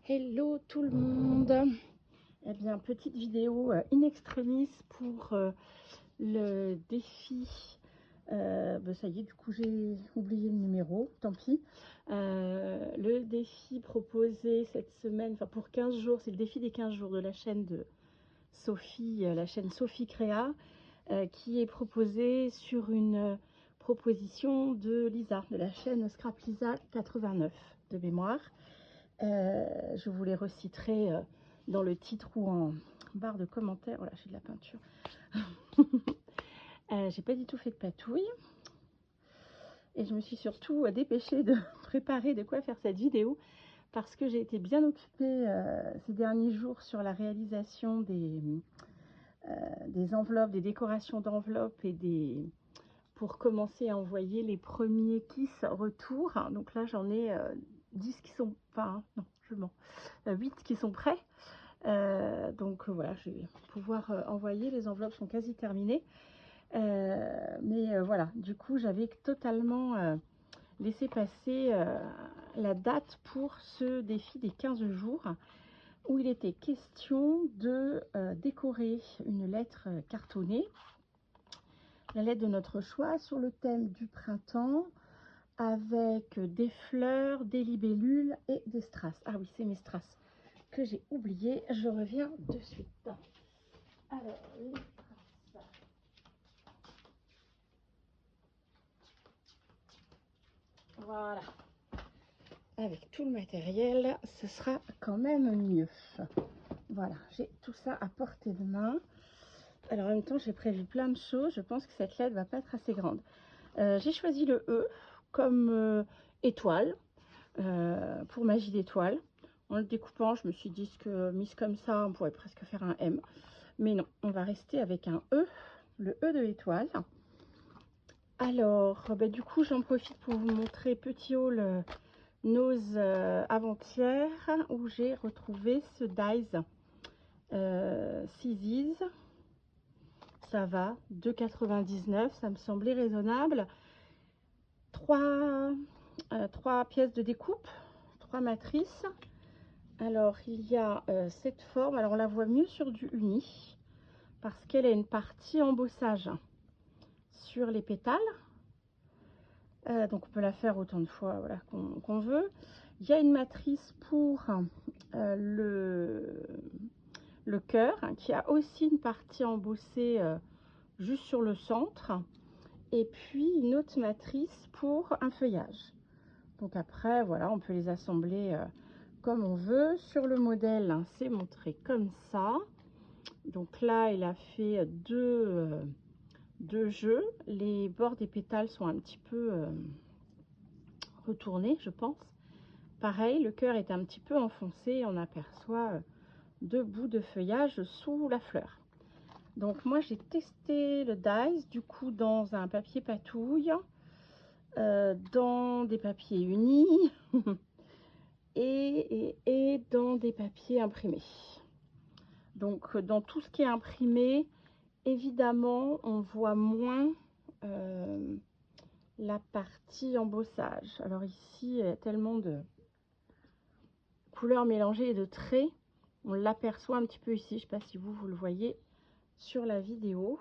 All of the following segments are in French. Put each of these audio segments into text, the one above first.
Hello tout le monde. Eh bien, petite vidéo in extremis pour le défi. Ça y est, du coup, j'ai oublié le numéro, tant pis. Le défi proposé cette semaine, enfin pour 15 jours, c'est le défi des 15 jours de la chaîne de Sophie, la chaîne Sophie Créa, qui est proposé sur une proposition de Lisa, de la chaîne Scrap Lisa 89 de mémoire. Je vous les reciterai dans le titre ou en barre de commentaires. Voilà, j'ai de la peinture. J'ai pas du tout fait de patouille. Et je me suis surtout dépêchée de préparer de quoi faire cette vidéo parce que j'ai été bien occupée ces derniers jours sur la réalisation des enveloppes, des décorations d'enveloppes et pour commencer à envoyer les premiers kiss retour. Donc là, j'en ai 10 qui sont... Enfin, non, je mens. 8 qui sont prêts. Donc voilà, je vais pouvoir envoyer. Les enveloppes sont quasi terminées. Mais voilà, du coup, j'avais totalement laissé passer la date pour ce défi des 15 jours où il était question de décorer une lettre cartonnée, la lettre de notre choix, sur le thème du printemps, avec des fleurs, des libellules et des strass. Ah oui, c'est mes strass que j'ai oublié. Je reviens de suite. Alors, les strass. Voilà. Avec tout le matériel, ce sera quand même mieux. Voilà, j'ai tout ça à portée de main. Alors en même temps, j'ai prévu plein de choses. Je pense que cette lettre va pas être assez grande. J'ai choisi le E comme étoile pour magie d'étoile. En le découpant, je me suis dit que mise comme ça, on pourrait presque faire un M. Mais non, on va rester avec un E, le E de l'étoile. Alors, du coup, j'en profite pour vous montrer petit haul Nose avant-hier où j'ai retrouvé ce Dies Scissors. Ça va, 2,99, ça me semblait raisonnable. Trois pièces de découpe, 3 matrices. Alors, il y a cette forme. Alors, on la voit mieux sur du uni parce qu'elle a une partie embossage sur les pétales. Donc, on peut la faire autant de fois voilà, qu'on veut. Il y a une matrice pour le cœur qui a aussi une partie embossée juste sur le centre. Et puis, une autre matrice pour un feuillage. Donc, après, voilà, on peut les assembler comme on veut. Sur le modèle, hein, c'est montré comme ça. Donc là, il a fait deux jeux. Les bords des pétales sont un petit peu retournés, je pense. Pareil, le cœur est un petit peu enfoncé et on aperçoit 2 bouts de feuillage sous la fleur. Donc moi, j'ai testé le Dies, du coup, dans un papier patouille, dans des papiers unis et dans des papiers imprimés. Donc dans tout ce qui est imprimé, évidemment on voit moins la partie embossage. Alors ici il y a tellement de couleurs mélangées et de traits, on l'aperçoit un petit peu ici. Je ne sais pas si vous le voyez sur la vidéo,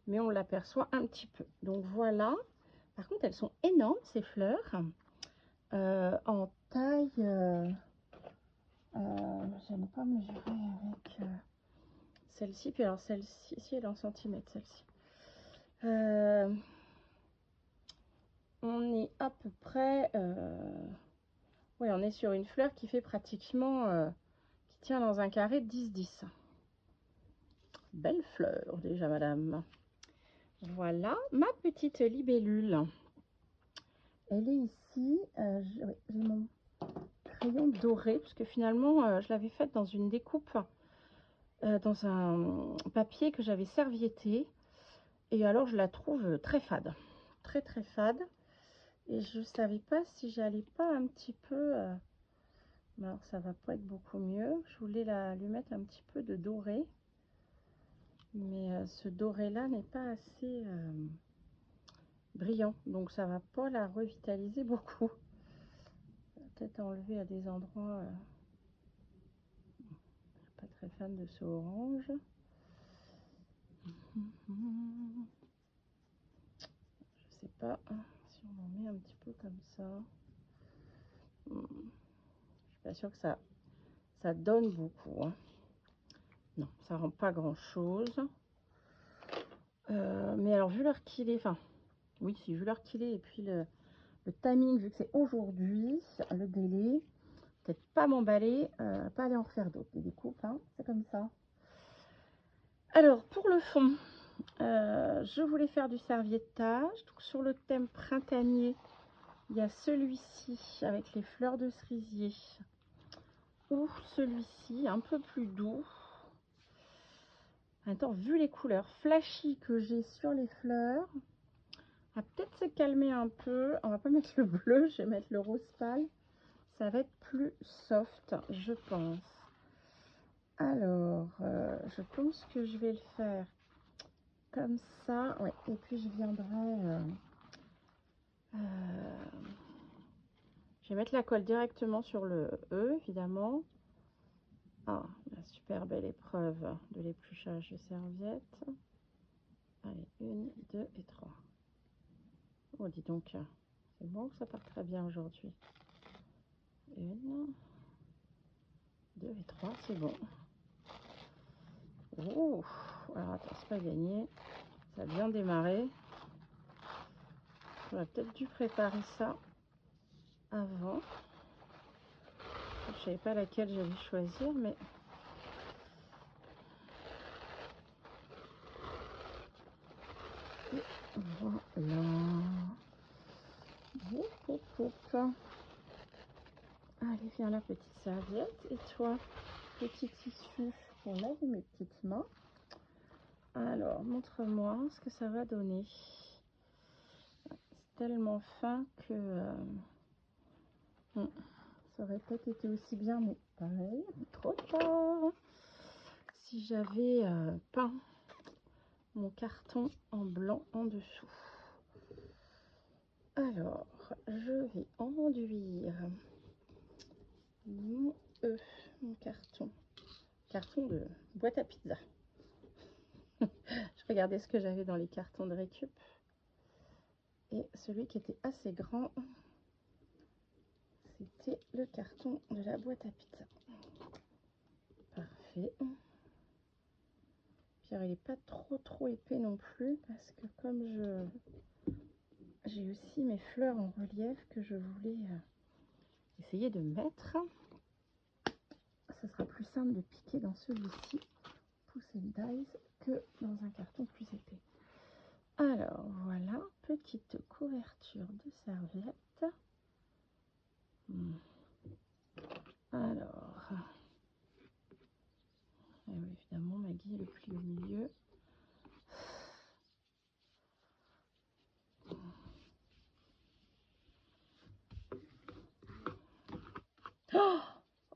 mais on l'aperçoit un petit peu. Donc voilà. Par contre elles sont énormes ces fleurs, en taille je n'ai pas mesuré avec celle-ci, puis alors celle-ci, ici elle est en centimètres, celle-ci. On est à peu près, oui, on est sur une fleur qui fait pratiquement, qui tient dans un carré de 10-10. Belle fleur déjà, madame. Voilà, ma petite libellule. Elle est ici, j'ai mon crayon doré, parce que finalement, je l'avais faite dans une découpe, dans un papier que j'avais servietté. Et alors, je la trouve très fade. Très, très fade. Et je savais pas si j'allais pas un petit peu... alors, ça va pas être beaucoup mieux. Je voulais lui mettre un petit peu de doré. Mais ce doré-là n'est pas assez brillant. Donc, ça va pas la revitaliser beaucoup. peut-être enlever à des endroits. Pas très fan de ce orange. Je sais pas si on en met un petit peu comme ça. Je suis pas sûre que ça donne beaucoup. Hein. Non, ça rend pas grand chose. Mais alors, vu l'heure qu'il est, enfin, oui, si, vu l'heure qu'il est, et puis le timing, vu que c'est aujourd'hui, le délai, peut-être pas m'emballer, pas aller en refaire d'autres, des découpes, hein, c'est comme ça. Alors, pour le fond, je voulais faire du serviettage. Donc, sur le thème printanier, il y a celui-ci avec les fleurs de cerisier ou celui-ci un peu plus doux. Attends, vu les couleurs flashy que j'ai sur les fleurs, on va peut-être se calmer un peu. On va pas mettre le bleu, je vais mettre le rose pâle. Ça va être plus soft, je pense. Alors, je pense que je vais le faire comme ça. Ouais. Et puis je viendrai... je vais mettre la colle directement sur le E, évidemment. Ah, la super belle épreuve de l'épluchage de serviette. Allez, 1, 2 et 3. Oh, dis donc, c'est bon, ça part très bien aujourd'hui. 1, 2 et 3, c'est bon. Oh, alors attends, c'est pas gagné. Ça a bien démarré. J'aurais peut-être dû préparer ça avant. Je savais pas laquelle j'allais choisir, mais... Voilà. Hop, hop, hop. Allez, viens la petite serviette. Et toi, petit tissu pour laver mes petites mains. Alors, montre-moi ce que ça va donner. C'est tellement fin que ça aurait peut-être été aussi bien, mais pareil, trop tard. Si j'avais peint mon carton en blanc en dessous. Alors, je vais enduire mon mon carton de boîte à pizza. Je regardais ce que j'avais dans les cartons de récup. Et celui qui était assez grand, c'était le carton de la boîte à pizza. Parfait. Puis il n'est pas trop épais non plus, parce que comme j'ai aussi mes fleurs en relief que je voulais essayer de mettre, ça sera plus simple de piquer dans celui-ci, Pousser Dies, que dans un carton plus épais. Alors voilà, petite couverture de serviette. Alors, oui, évidemment, Maggie le plie au milieu.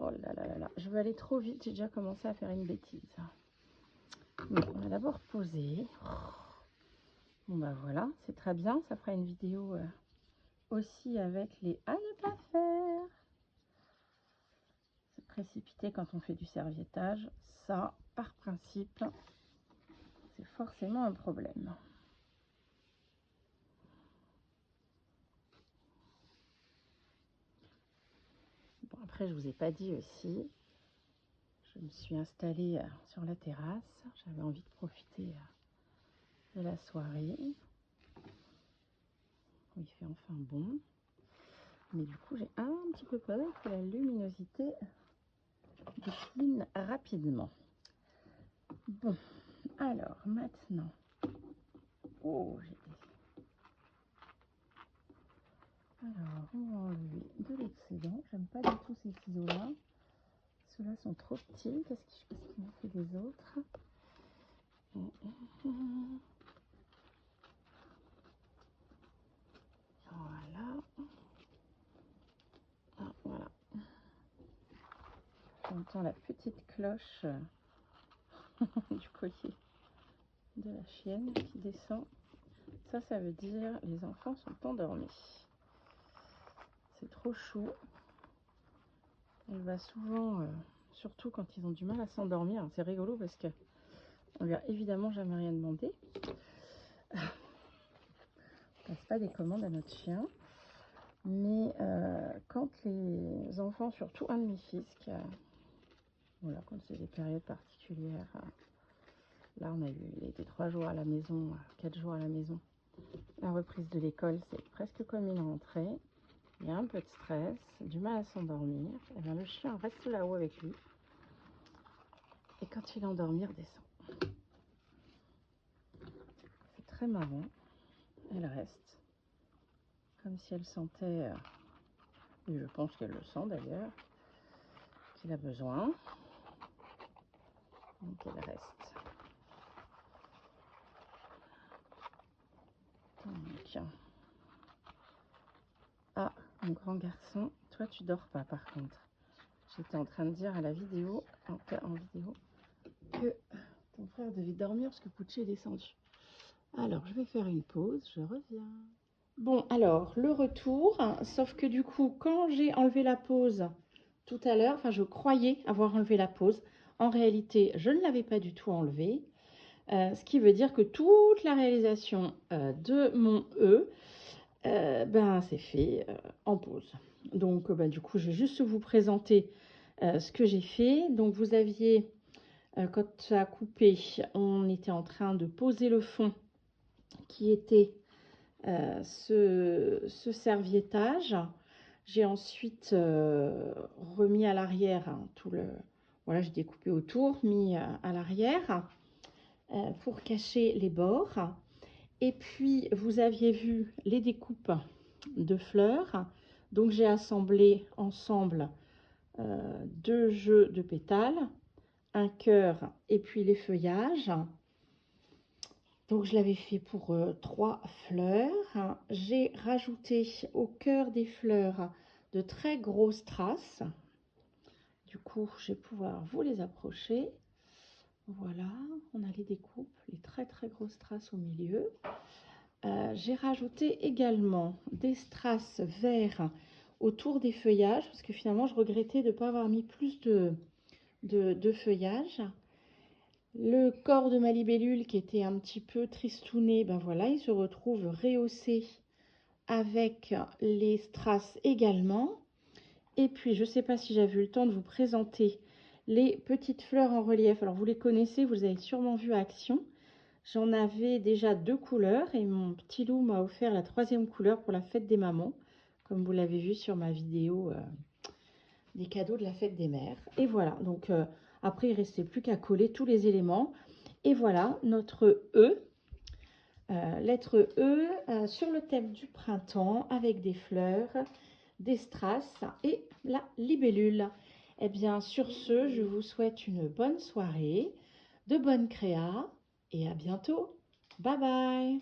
Oh là là là là, je vais aller trop vite, j'ai déjà commencé à faire une bêtise. Donc, on va d'abord poser. Bon bah voilà, c'est très bien, ça fera une vidéo aussi avec les à ne pas faire. Se précipiter quand on fait du serviettage, ça, par principe, c'est forcément un problème. Bon, après, je vous ai pas dit aussi, je me suis installée sur la terrasse. J'avais envie de profiter de la soirée. Il fait enfin bon. Mais du coup, j'ai un petit peu peur que la luminosité décline rapidement. Bon, alors maintenant, oh, alors, on va enlever de l'excédent. J'aime pas du tout ces ciseaux-là. Ceux-là sont trop petits. Qu'est-ce qu'ils m'ont fait des autres? Voilà. Ah, voilà. J'entends la petite cloche du collier de la chienne qui descend. Ça veut dire les enfants sont endormis. C'est trop chou. elle va souvent, surtout quand ils ont du mal à s'endormir, c'est rigolo parce que on lui a évidemment jamais rien demandé. On passe pas des commandes à notre chien. Mais quand les enfants, surtout un de mes fils, voilà, quand c'est des périodes particulières, là on a eu, il a été 3 jours à la maison, 4 jours à la maison. La reprise de l'école, c'est presque comme une rentrée. Il y a un peu de stress, du mal à s'endormir. Et bien le chien reste là-haut avec lui. Et quand il endormi, il redescend. C'est très marrant. Elle reste. Comme si elle sentait, et je pense qu'elle le sent d'ailleurs, qu'il a besoin. Donc elle reste. Donc, ah, mon grand garçon, toi tu dors pas par contre. J'étais en train de dire à la vidéo, en vidéo, que ton frère devait dormir parce que Pucci est descendu. Alors, je vais faire une pause, je reviens. Bon, alors, le retour, sauf que du coup, quand j'ai enlevé la pause tout à l'heure, enfin, je croyais avoir enlevé la pause. En réalité, je ne l'avais pas du tout enlevée. Ce qui veut dire que toute la réalisation de mon E, ben, c'est fait en pause. Donc, du coup, je vais juste vous présenter ce que j'ai fait. Donc, vous aviez, quand ça a coupé, on était en train de poser le fond qui était ce serviettage. J'ai ensuite remis à l'arrière tout le... Voilà, j'ai découpé autour, mis à l'arrière pour cacher les bords. Et puis, vous aviez vu les découpes de fleurs. Donc, j'ai assemblé ensemble 2 jeux de pétales, un cœur et puis les feuillages. Donc, je l'avais fait pour 3 fleurs. J'ai rajouté au cœur des fleurs de très grosses strass. Du coup, je vais pouvoir vous les approcher. Voilà, on a les découpes, les très très grosses strass au milieu. J'ai rajouté également des strass verts autour des feuillages parce que finalement je regrettais de ne pas avoir mis plus de feuillage. Le corps de ma libellule qui était un petit peu tristouné, ben voilà, il se retrouve rehaussé avec les strass également. Et puis je ne sais pas si j'avais eu le temps de vous présenter les petites fleurs en relief. Alors vous les connaissez, vous les avez sûrement vues à action. J'en avais déjà 2 couleurs et mon petit loup m'a offert la 3e couleur pour la fête des mamans, comme vous l'avez vu sur ma vidéo des cadeaux de la fête des mères. Et voilà, donc après il ne restait plus qu'à coller tous les éléments. Et voilà notre E, lettre E sur le thème du printemps avec des fleurs, des strass et la libellule. Et bien sur ce, je vous souhaite une bonne soirée, de bonnes créas et à bientôt. Bye bye!